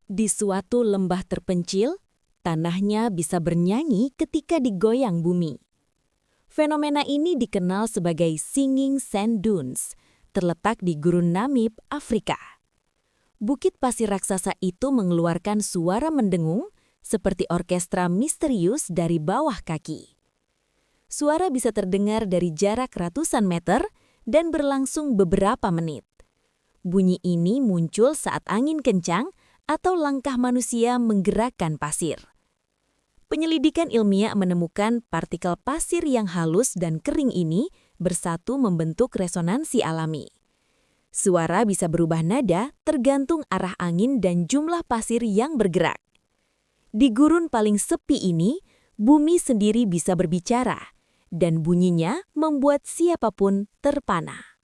Di suatu lembah terpencil, tanahnya bisa bernyanyi ketika digoyang bumi. Fenomena ini dikenal sebagai Singing Sand Dunes, terletak di Gurun Namib, Afrika. Bukit pasir raksasa itu mengeluarkan suara mendengung seperti orkestra misterius dari bawah kaki. Suara bisa terdengar dari jarak ratusan meter dan berlangsung beberapa menit. Bunyi ini muncul saat angin kencang atau langkah manusia menggerakkan pasir. Penyelidikan ilmiah menemukan partikel pasir yang halus dan kering ini bersatu membentuk resonansi alami. Suara bisa berubah nada tergantung arah angin dan jumlah pasir yang bergerak. Di gurun paling sepi ini, bumi sendiri bisa berbicara, dan bunyinya membuat siapapun terpana.